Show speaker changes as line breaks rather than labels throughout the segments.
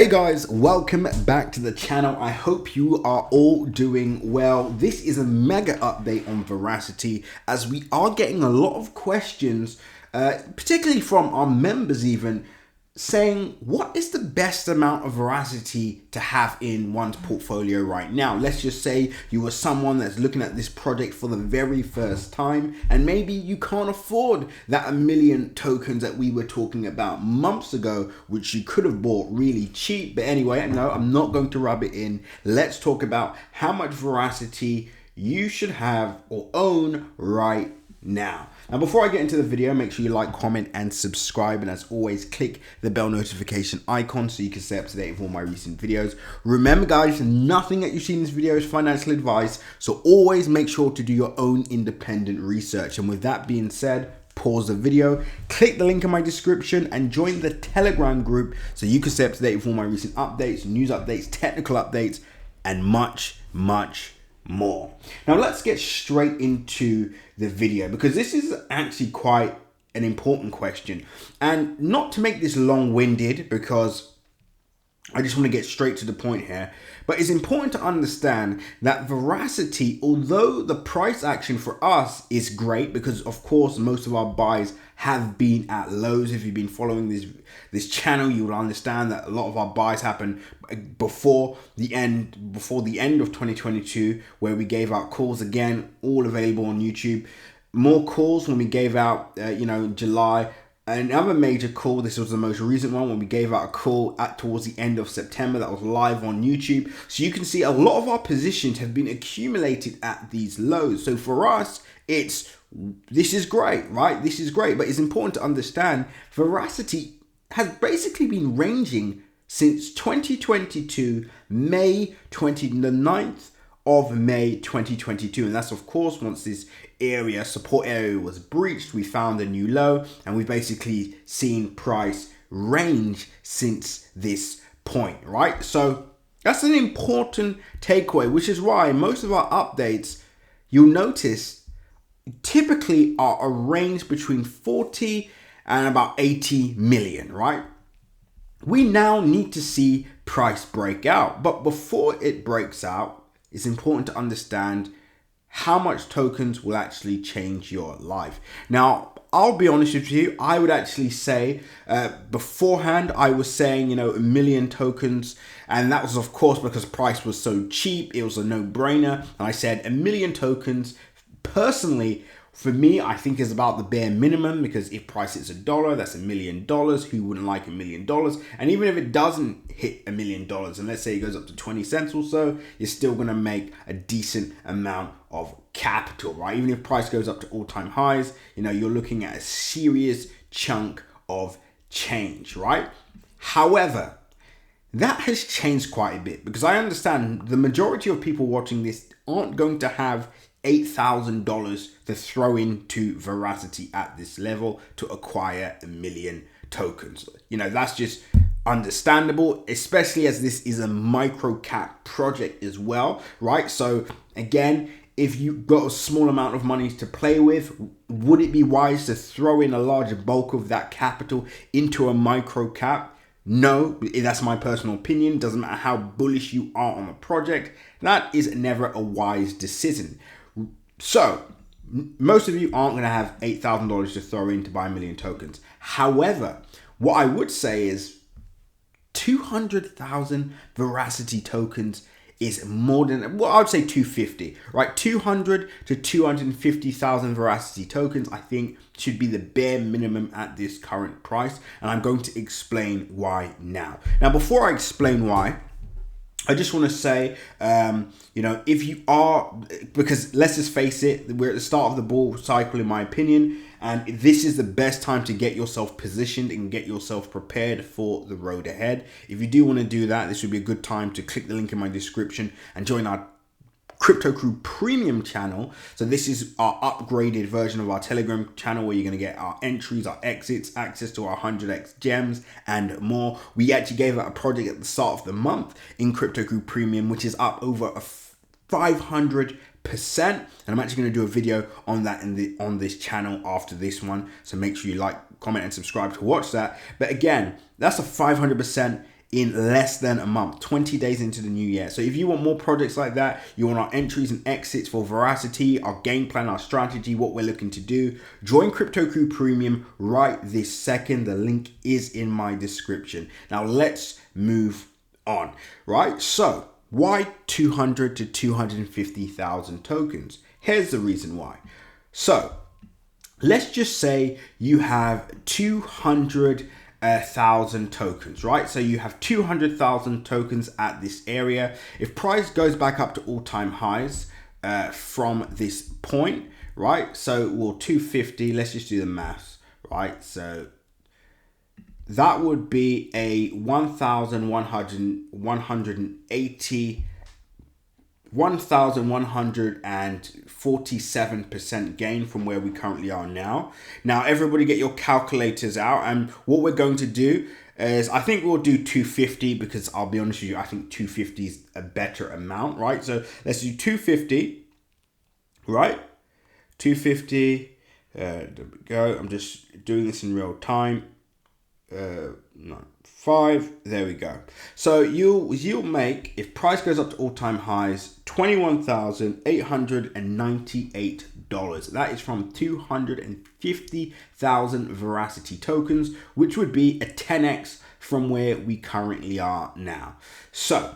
Hey guys, welcome back to the channel. I hope you are all doing well. This is a mega update on Verasity as we are getting a lot of questions, particularly from our members even, saying what is the best amount of Verasity to have in one's portfolio right now. Let's just say you were someone that's looking at this project for the very first time and maybe you can't afford that 1 million tokens that we were talking about months ago, which you could have bought really cheap. But anyway, no, I'm not going to rub it in. Let's talk about how much Verasity you should have or own right now. Now, before I get into the video, make sure you like, comment, and subscribe. And as always, click the bell notification icon so you can stay up to date with all my recent videos. Remember, guys, nothing that you see in this video is financial advice. So always make sure to do your own independent research. And with that being said, pause the video, click the link in my description, and join the Telegram group so you can stay up to date with all my recent updates, news updates, technical updates, and much more. Now let's get straight into the video because this is actually quite an important question, and not to make this long-winded because I just want to get straight to the point here, but it's important to understand that Verasity, although the price action for us is great because of course most of our buys have been at lows. If you've been following this channel, you will understand that a lot of our buys happen before the end of 2022, where we gave out calls, again, all available on YouTube. More calls when we gave out July. Another major call, this was the most recent one, when we gave out a call towards the end of September that was live on YouTube. So you can see a lot of our positions have been accumulated at these lows. So for us, this is great, right? This is great, but it's important to understand Verasity has basically been ranging since 2022, the 9th of May 2022. And that's of course once this support area was breached, we found a new low, and we've basically seen price range since this point, right? So that's an important takeaway, which is why most of our updates, you'll notice, typically are a range between 40 and about 80 million, right? We now need to see price break out, but before it breaks out, it's important to understand how much tokens will actually change your life. Now, I'll be honest with you, I would actually say beforehand, I was saying, 1 million tokens. And that was, of course, because price was so cheap. It was a no-brainer. And I said 1 million tokens, personally, for me, I think is about the bare minimum, because if price hits $1, that's $1 million. Who wouldn't like $1 million? And even if it doesn't hit $1 million, and let's say it goes up to 20 cents or so, you're still going to make a decent amount of capital, right? Even if price goes up to all-time highs, you're looking at a serious chunk of change, right? However, that has changed quite a bit, because I understand the majority of people watching this aren't going to have $8,000 to throw into Verasity at this level to acquire 1 million tokens. That's just understandable, especially as this is a micro cap project as well, right? So again, if you've got a small amount of money to play with, would it be wise to throw in a larger bulk of that capital into a micro cap? No, that's my personal opinion. Doesn't matter how bullish you are on a project, that is never a wise decision. So most of you aren't going to have $8,000 to throw in to buy 1 million tokens. However, what I would say is 200,000 Verasity tokens is more than, well, I would say 250, right? 200 to 250,000 Verasity tokens, I think, should be the bare minimum at this current price. And I'm going to explain why now. Now, before I explain why, I just want to say, if you are, because let's just face it, we're at the start of the bull cycle, in my opinion, and this is the best time to get yourself positioned and get yourself prepared for the road ahead. If you do want to do that, this would be a good time to click the link in my description and join our Crypto Crew Premium channel. So this is our upgraded version of our Telegram channel, where you're going to get our entries, our exits, access to our 100x gems, and more. We actually gave out a project at the start of the month in Crypto Crew Premium, which is up over 500%. And I'm actually going to do a video on that on this channel after this one. So make sure you like, comment, and subscribe to watch that. But again, that's a 500% in less than a month, 20 days into the new year. So if you want more projects like that, you want our entries and exits for Verasity, our game plan, our strategy, what we're looking to do, join Crypto Crew Premium right this second. The link is in my description. Now let's move on, right? So why 200 to 250,000 tokens? Here's the reason why. So let's just say you have 200,000 tokens, right? So you have 200,000 tokens at this area. If price goes back up to all-time highs from this point, right? So we'll 250, let's just do the maths, right? So that would be a 1,147% gain from where we currently are now. Now, everybody get your calculators out, and what we're going to do is, I think we'll do 250 because I'll be honest with you, I think 250 is a better amount, right? So let's do 250, right? 250, there we go. I'm just doing this in real time. 5, there we go. So you'll make, if price goes up to all-time highs, $21,898. That is from 250,000 Verasity tokens, which would be a 10x from where we currently are now. So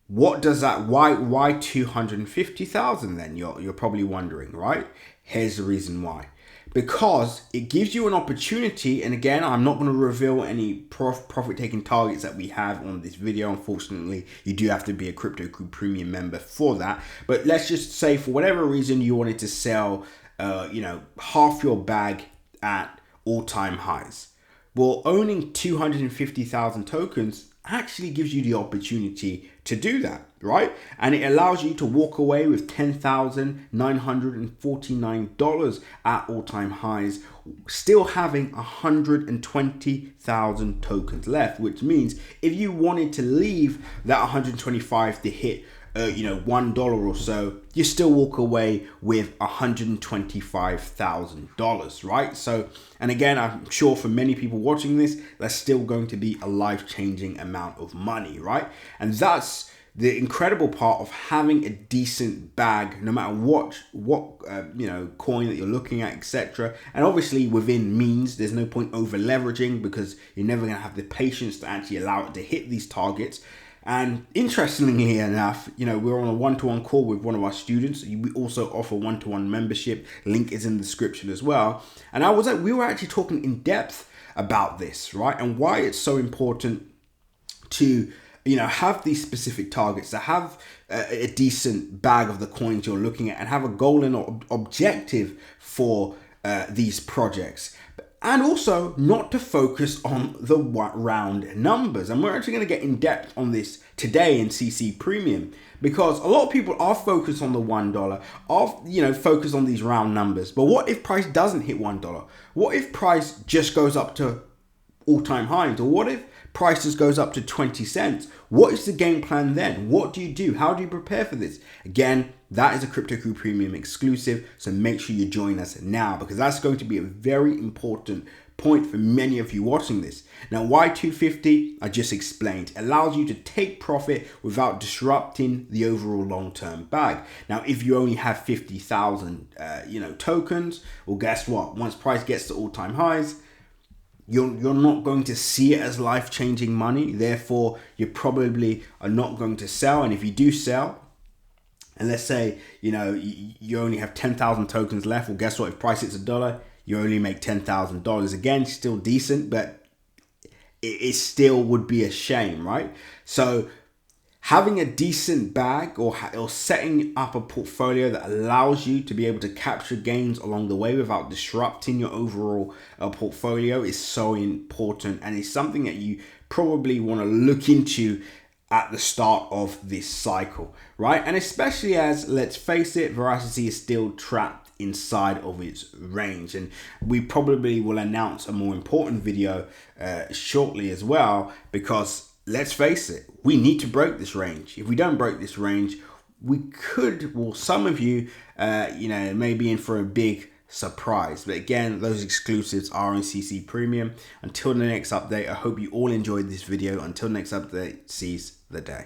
what does that, why 250,000 then? You're probably wondering, right? Here's the reason why. Because it gives you an opportunity, and again, I'm not going to reveal any profit-taking targets that we have on this video. Unfortunately, you do have to be a Crypto Crew Premium member for that. But let's just say, for whatever reason, you wanted to sell, half your bag at all-time highs. Well, owning 250,000 tokens actually gives you the opportunity to do that, right? And it allows you to walk away with $10,949 at all-time highs, still having 120,000 tokens left, which means if you wanted to leave that 125 to hit $1 or so, you still walk away with $125,000, right? So, and again, I'm sure for many people watching this, that's still going to be a life-changing amount of money, right? And that's the incredible part of having a decent bag, no matter what coin that you're looking at, etc. And obviously within means, there's no point over leveraging because you're never going to have the patience to actually allow it to hit these targets. And interestingly enough, we're on a one-to-one call with one of our students. We also offer one-to-one membership. Link is in the description as well. And we were actually talking in depth about this, right? And why it's so important to, have these specific targets, to have a decent bag of the coins you're looking at, and have a goal and objective for these projects. And also not to focus on the round numbers. And we're actually going to get in depth on this today in CC Premium, because a lot of people are focused on the $1, focused on these round numbers. But what if price doesn't hit $1? What if price just goes up to all-time highs? Or what if price just goes up to 20 cents? What is the game plan then? What do you do? How do you prepare for this? Again, that is a Crypto Crew Premium exclusive, so make sure you join us now, because that's going to be a very important point for many of you watching this. Now, why 250? I just explained. It allows you to take profit without disrupting the overall long-term bag. Now, if you only have 50,000, tokens, well, guess what? Once price gets to all-time highs, you're not going to see it as life-changing money. Therefore, you probably are not going to sell. And if you do sell, and let's say, you only have 10,000 tokens left, well, guess what? If price hits $1, you only make $10,000. Again, still decent, but it still would be a shame, right? So having a decent bag or setting up a portfolio that allows you to be able to capture gains along the way without disrupting your overall portfolio is so important, and it's something that you probably want to look into at the start of this cycle, right? And especially as, let's face it, Verasity is still trapped inside of its range, and we probably will announce a more important video shortly as well, because let's face it, we need to break this range. If we don't break this range, we could, well, some of you, may be in for a big surprised. But again, those exclusives are in CC Premium. Until the next update, I hope you all enjoyed this video. Until next update, seize the day.